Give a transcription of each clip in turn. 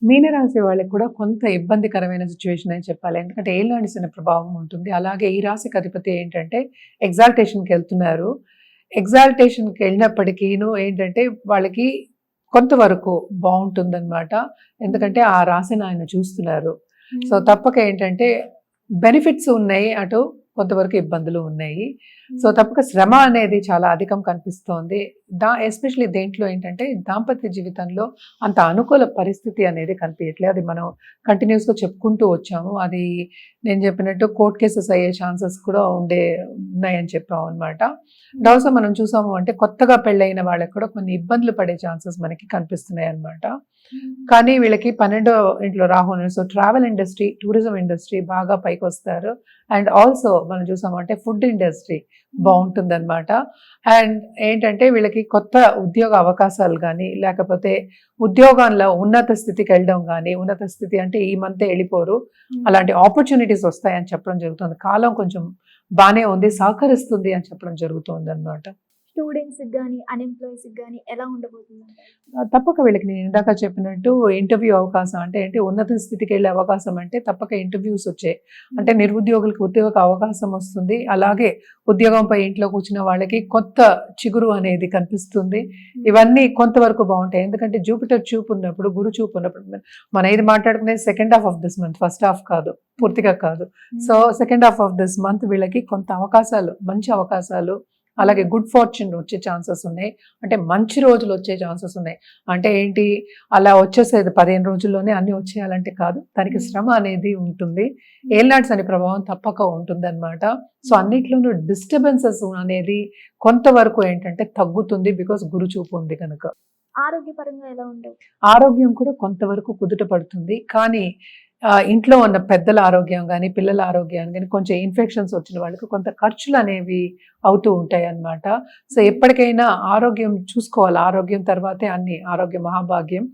మీనరాశి వాళ్ళకి కూడా కొంత ఇబ్బందికరమైన సిట్యుయేషన్ అని చెప్పాలి. ఎందుకంటే ఏలినాటి శని ప్రభావం ఉంటుంది. అలాగే ఈ రాశికి అధిపతి ఏంటంటే ఎగ్జాల్టేషన్‌కెళ్తున్నారు. ఎగ్జాల్టేషన్‌కెళ్ళినప్పటికీను ఏంటంటే వాళ్ళకి కొంతవరకు బావుంటుందనమాట. ఎందుకంటే ఆ రాశిని ఆయన చూస్తున్నారు. సో, తప్పక ఏంటంటే బెనిఫిట్స్ ఉన్నాయి. అటు కొంతవరకు ఇబ్బందులు ఉన్నాయి. సో, తప్పక శ్రమ అనేది చాలా అధికం కనిపిస్తోంది. ఎస్పెషల్లీ దేంట్లో ఏంటంటే దాంపత్య జీవితంలో అంత అనుకూల పరిస్థితి అనేది కనిపియట్లే. అది మనం కంటిన్యూస్‌గా చెప్పుకుంటూ వచ్చాము. అది నేను చెప్పినట్టు కోర్ట్ కేసెస్ అయ్యే ఛాన్సెస్ కూడా ఉన్నాయని చెప్పామనమాట. అండ్ ఆల్సో మనం చూసాము అంటే కొత్తగా పెళ్ళైన వాళ్ళకి కూడా కొన్ని ఇబ్బందులు పడే ఛాన్సెస్ మనకి కనిపిస్తున్నాయన్నమాట. కానీ వీళ్ళకి 12వ ఇంట్లో రాహు ఉన్నాడు. So, travel industry, tourism industry బాగా పైకొస్తారు. అండ్ ఆల్సో మనం చూసామంటే ఫుడ్ ఇండస్ట్రీ బావుంటుందనమాట. అండ్ ఏంటంటే వీళ్ళకి కొత్త ఉద్యోగ అవకాశాలు గానీ, లేకపోతే ఉద్యోగంలో ఉన్నత స్థితికెళ్ళడం గానీ, ఉన్నత స్థితి అంటే ఈ మంతే ఎళ్ళిపోరు. అలాంటి ఆపర్చునిటీస్ వస్తాయని చెప్పడం జరుగుతుంది. కాలం కొంచెం బానే ఉంది, సహకరిస్తుంది అని చెప్పడం జరుగుతోందనమాట. స్టూడెంట్స్‌కి గాని, అన్‌ఎంప్లాయీస్‌కి గాని ఎలా ఉండబోతుందంటారు? తప్పక వీళ్ళకి నేను ఇందాక చెప్పినట్టు ఇంటర్వ్యూ అవకాశం అంటే ఏంటి, ఉన్నత స్థితికెళ్ళే అవకాశం అంటే తప్పక ఇంటర్వ్యూస్ వచ్చాయి. అంటే నిరుద్యోగులకు ఉద్యోగ అవకాశం వస్తుంది. అలాగే ఉద్యోగంపై ఇంట్లో కూర్చున్న వాళ్ళకి కొత్త చిగురు అనేది కనిపిస్తుంది. ఇవన్నీ కొంతవరకు బావుంటాయి. ఎందుకంటే జూపిటర్ చూపు ఉన్నప్పుడు, గురు చూపు ఉన్నప్పుడు మనం ఇది మాట్లాడుకునేది second half of this month, first half కాదు, పూర్తిగా కాదు. So, second half of this month వీళ్ళకి కొంత అవకాశాలు, మంచి అవకాశాలు, అలాగే గుడ్ ఫార్చ్యూన్ వచ్చే ఛాన్సెస్ ఉన్నాయి. అంటే మంచి రోజులు వచ్చే ఛాన్సెస్ ఉన్నాయి. అంటే ఏంటి, అలా వచ్చేసేది 15 రోజుల్లోనే అన్నీ వచ్చేయాలంటే కాదు. దానికి శ్రమ అనేది ఉంటుంది. ఏలినాటి శని ప్రభావం తప్పక ఉంటుందన్నమాట. సో, అన్నిట్లోనూ డిస్టర్బెన్సెస్ అనేది కొంతవరకు ఏంటంటే తగ్గుతుంది. బికాస్ గురు చూపు ఉంది కనుక. ఆరోగ్యపరంగా ఎలా ఉండవు? ఆరోగ్యం కూడా కొంతవరకు కుదుట పడుతుంది. కానీ ఇంట్లో ఉన్న పెద్దల ఆరోగ్యం గానీ, పిల్లల ఆరోగ్యం గానీ, కొంచెం ఇన్ఫెక్షన్స్ వచ్చిన వాళ్ళకి కొంత ఖర్చులనేవి అవుతూ ఉంటాయన్నమాట. సో, ఎప్పటికైనా ఆరోగ్యం చూసుకోవాలి. ఆరోగ్యం తర్వాతే అన్ని. ఆరోగ్యం మహాభాగ్యం.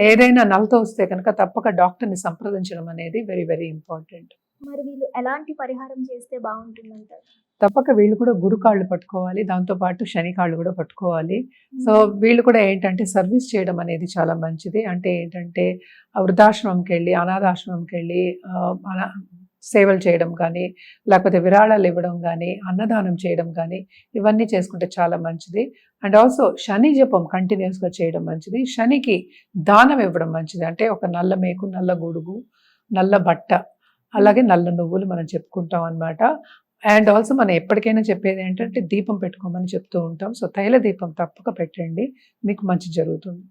ఏదైనా నలత వస్తే కనుక తప్పక డాక్టర్‌ని సంప్రదించడం అనేది వెరీ, వెరీ ఇంపార్టెంట్. మరి వీళ్ళు ఎలాంటి పరిహారం చేస్తే బావుంటుందంటారు? తప్పక వీళ్ళు కూడా గురు కాళ్ళు పట్టుకోవాలి. దాంతో పాటు శని కాళ్ళు కూడా పట్టుకోవాలి. సో, వీళ్ళు కూడా ఏంటంటే సర్వీస్ చేయడం అనేది చాలా మంచిది. అంటే ఏంటంటే వృద్ధాశ్రమంకెళ్ళి, అనాథాశ్రమంకెళ్ళి సేవలు చేయడం కానీ, లేకపోతే విరాళాలు ఇవ్వడం గానీ, అన్నదానం చేయడం గానీ, ఇవన్నీ చేసుకుంటే చాలా మంచిది. అండ్ ఆల్సో శని జపం కంటిన్యూస్‌గా చేయడం మంచిది. శనికి దానం ఇవ్వడం మంచిది. అంటే ఒక నల్ల మేకు, నల్ల గొడుగు, నల్ల బట్ట, అలాగే నల్ల నువ్వులు మనం చెప్పుకుంటాం అన్నమాట. అండ్ ఆల్సో మనం ఎప్పటికైనా చెప్పేది ఏంటంటే దీపం పెట్టుకోమని చెప్తూ ఉంటాం. సో, తైల దీపం తప్పక పెట్టండి. మీకు మంచి జరుగుతుంది.